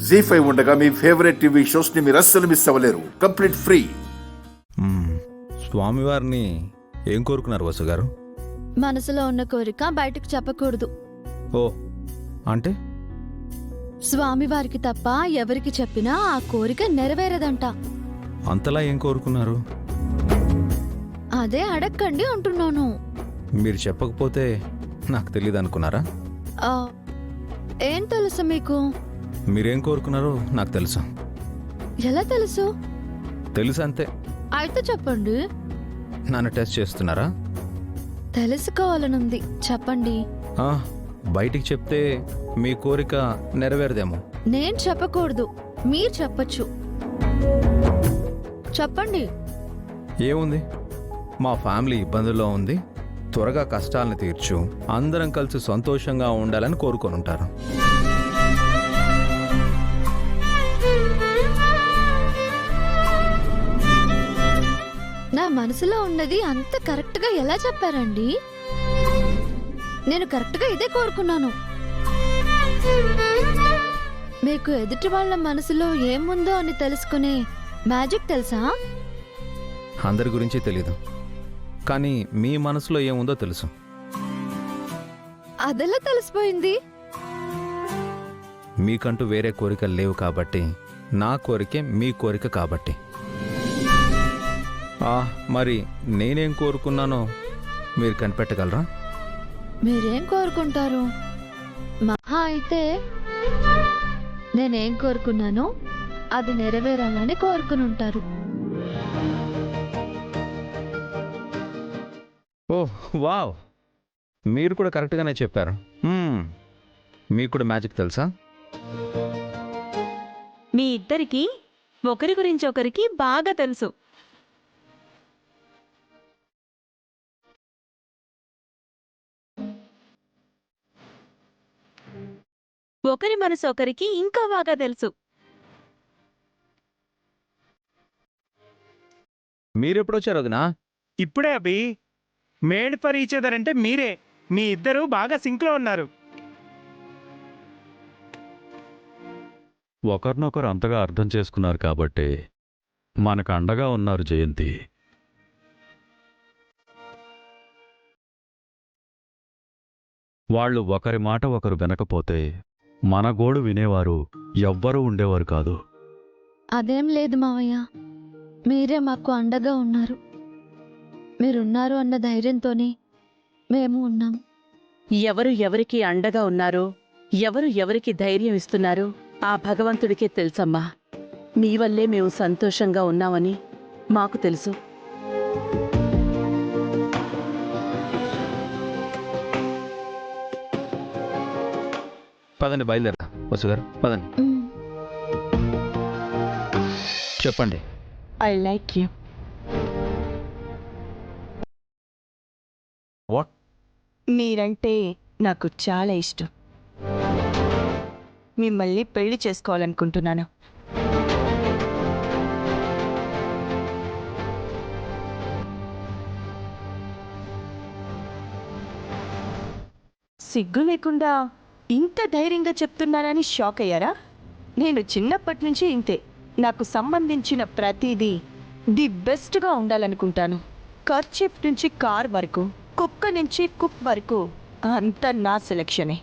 జీ5 ఉండగా మీ favourite TV shows ని మీరు అస్సలు మిస్ అవ్వలేరు. Complete free. స్వామివారిని ఏం కోరుకున్నారు వసు గారు? మనసులో ఉన్న కోరిక బయటకు చెప్పకూడదు. ఓ అంటే స్వామివారికి తప్ప ఎవరికి చెప్పినా ఆ కోరిక నెరవేరదంట. అంతలా ఏం కోరుకున్నారు? అదే అడక్కండి అంటున్నాను. మీరు చెప్పకపోతే నాకు తెలియదు అనుకున్నారా? ఆ, ఏం తెలుసు మీకు? మీరేం కోరుకున్నారో నాకు తెలుసు. ఎలా తెలుసు? తెలుసు అంతే. అయితే చెప్పండి. నన్ను టెస్ట్ చేస్తున్నారా? తెలుసుకోవాలనుంది, చెప్పండి. ఆ, బయటికి చెప్తే మీ కోరిక నెరవేరదేమో. నేను చెప్పకూడదు, మీరు చెప్పచ్చు. చెప్పండి. ఏముంది, మా ఫ్యామిలీ ఇబ్బందుల్లో ఉంది, త్వరగా కష్టాలను తీర్చు, అందరం కలిసి సంతోషంగా ఉండాలని కోరుకొని ఉంటారు. నా మనసులో ఉన్నది అంత కరెక్ట్గా ఎలా చెప్పారండి? నేను కరెక్ట్గా ఇదే కోరుకున్నాను. మీకు ఎదుటి వాళ్ళ మనసులో ఏముందో అని తెలుసుకునే మ్యాజిక్ తెలుసా? అందరి గురించి తెలీదు, కానీ మీ మనసులో ఏముందో తెలుసు. అదెలా తెలిసిపోయింది? మీకంటూ వేరే కోరికలు లేవు కాబట్టి, నా కోరికే మీ కోరిక కాబట్టి. మరి నేనేం కోరుకున్నానో మీరు కనిపెట్టగలరా? మీరేం కోరుకుంటారు? మహా అయితే నేనేం కోరుకున్నానో అది నెరవేరాలని కోరుకుని ఉంటారు. ఓహ్ వావ్, మీరు కూడా కరెక్ట్గానే చెప్పారు. మీకు కూడా మ్యాజిక్ తెలుసా? మీ ఇద్దరికి ఒకరి గురించి ఒకరికి బాగా తెలుసు. ఒకరి మనసు ఒకరికి ఇంకా బాగా తెలుసు. మీరెప్పుడొచ్చారు వదినా? ఇప్పుడే అభి. మేడ్ ఫర్ ఈచ్ అదర్ అంటే మీరే. మీ ఇద్దరు బాగా సింక్లో ఉన్నారు. ఒకరినొకరు అంతగా అర్థం చేసుకున్నారు కాబట్టి మనకు అండగా ఉన్నారు జయంతి. వాళ్ళు ఒకరి మాట ఒకరు వినకపోతే మన గోడు వినేవారు ఎవ్వరూ ఉండేవారు కాదు. అదేం లేదు మావయ్య, మీరే మాకు అండగా ఉన్నారు. మీరున్నారు అన్న ధైర్యంతోనే మేము ఉన్నాం. ఎవరు ఎవరికి అండగా ఉన్నారో, ఎవరు ఎవరికి ధైర్యం ఇస్తున్నారో ఆ భగవంతుడికే తెలుసమ్మా. మీ వల్లే మేము సంతోషంగా ఉన్నామని మాకు తెలుసు. పదండి, బయలుదేరా. వసు గారు పదండి. చెప్పండి. I like you. వాట్? మీరంటే నాకు చాలా ఇష్టం. మిమ్మల్ని పెళ్లి చేసుకోవాలనుకుంటున్నాను. సిగ్గు లేకుండా ఇంత ధైర్యంగా చెప్తున్నానని షాక్ అయ్యారా? నేను చిన్నప్పటి నుంచి ఇంతే. నాకు సంబంధించిన ప్రతిదీ ది బెస్ట్గా ఉండాలనుకుంటాను. కర్చీఫ్ నుంచి కార్ వరకు, కుక్క నుంచి కుక్ వరకు అంతా నా సెలెక్షనే.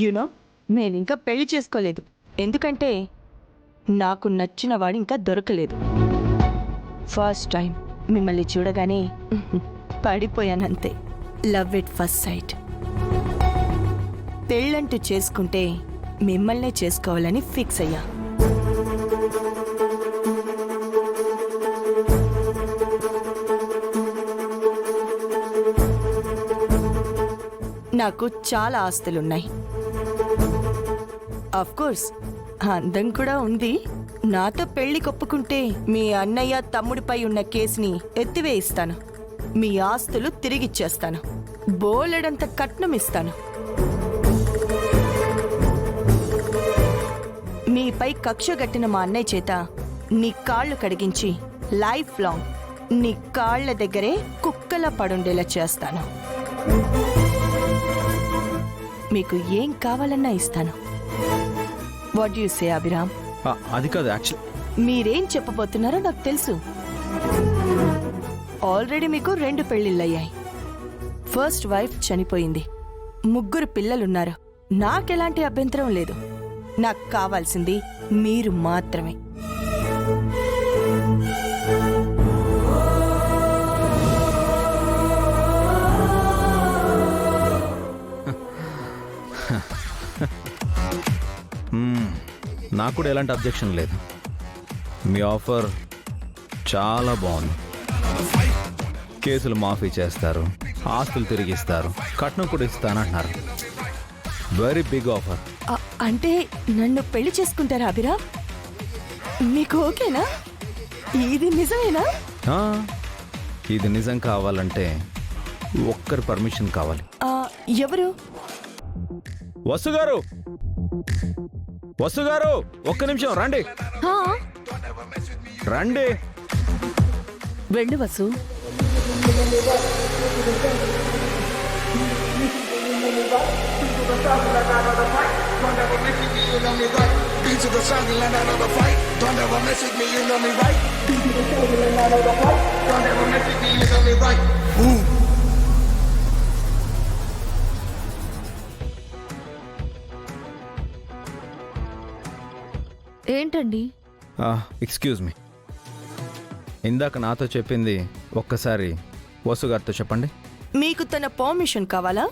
యూనో, నేను ఇంకా పెళ్లి చేసుకోలేదు. ఎందుకంటే నాకు నచ్చిన వాడు ఇంకా దొరకలేదు. ఫస్ట్ టైం మిమ్మల్ని చూడగానే పడిపోయానంతే. Love at first sight. పెళ్ళంటూ చేసుకుంటే మిమ్మల్నే చేసుకోవాలని ఫిక్స్ అయ్యా. నాకు చాలా ఆస్తులున్నాయి. కోర్స్ అందం కూడా ఉంది. నాతో పెళ్లి కొప్పుకుంటే మీ అన్నయ్య తమ్ముడిపై ఉన్న కేసుని ఎత్తివేయిస్తాను. మీ ఆస్తులు తిరిగిచ్చేస్తాను. బోలెడంత కట్నం ఇస్తాను. మీపై కక్ష గట్టిన మా అన్నయ్య చేత నీ కాళ్ళు కడిగించి లైఫ్ లాంగ్ నీ కాళ్ళ దగ్గరే కుక్కల పడుండేలా చేస్తాను. మీకు ఏం కావాలన్నా ఇస్తాను. What you say Abhiram? అది కాదు యాక్చువల్. మీరేం చెప్పబోతున్నారో నాకు తెలుసు. ఆల్రెడీ మీకు 2 పెళ్లిళ్ళయ్యాయి. ఫస్ట్ వైఫ్ చనిపోయింది, 3 పిల్లలున్నారు. నాకెలాంటి అభ్యంతరం లేదు. నాకు కావాల్సింది మీరు మాత్రమే. నాకు కూడా ఎలాంటి అబ్జెక్షన్ లేదు. మీ ఆఫర్ చాలా బాగుంది. కేసులు మాఫీ చేస్తారు, ఆస్తులు తిరిగిస్తారు, కట్నం కూడా ఇస్తానంటున్నారు. Very big offer. అంటే నన్ను పెళ్లి చేసుకుంటారా అభిరామ్? మీకు ఓకేనా? ఇది నిజమేనా? ఇది నిజం కావాలంటే ఒక్కరి పర్మిషన్ కావాలి. ఎవరు? వసు గారు, వసు గారు, ఒక్క నిమిషం రండి. హా? రండి. వెళ్ళు వసు. ఏంటండి? ఎక్స్క్యూజ్ మీ, ఇందాక నాతో చెప్పింది ఒక్కసారి వసు గారితో చెప్పండి. మీకు తన పర్మిషన్ కావాలా?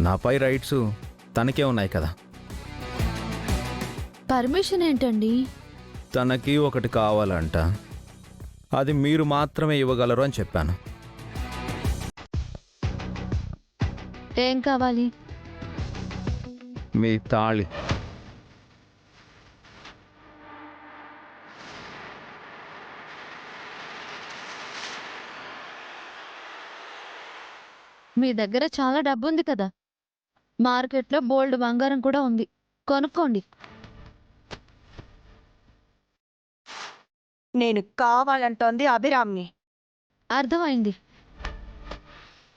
నాపై రైట్స్ తనకే ఉన్నాయి కదా. పర్మిషన్ ఏంటండి? తనకి ఒకటి కావాలంట, అది మీరు మాత్రమే ఇవ్వగలరు అని చెప్పాను. ఏం కావాలి? మీ తాళి. మీ దగ్గర చాలా డబ్బు ఉంది కదా, మార్కెట్లో బోల్డ్ బంగారం కూడా ఉంది, కొనుక్కోండి. నేను కావాలంటోంది అభిరామ్ని. అర్థమైంది.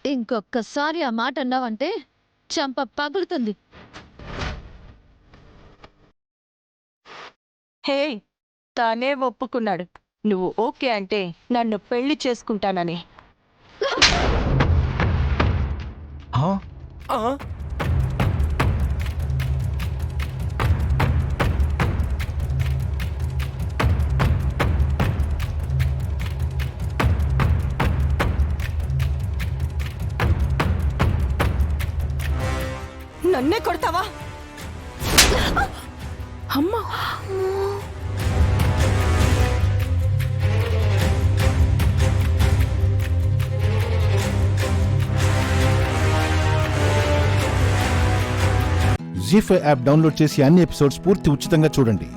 ఇంకొక్కసారి ఆ మాట అన్నావంటే చంప పగులుతుంది. హే, తానే ఒప్పుకున్నాడు నువ్వు ఓకే అంటే నన్ను పెళ్లి చేసుకుంటానని. నన్నే కొడతావా? అమ్మా! జీ5 యాప్ డౌన్లోడ్ చేసి అన్ని ఎపిసోడ్స్ పూర్తి ఉచితంగా చూడండి.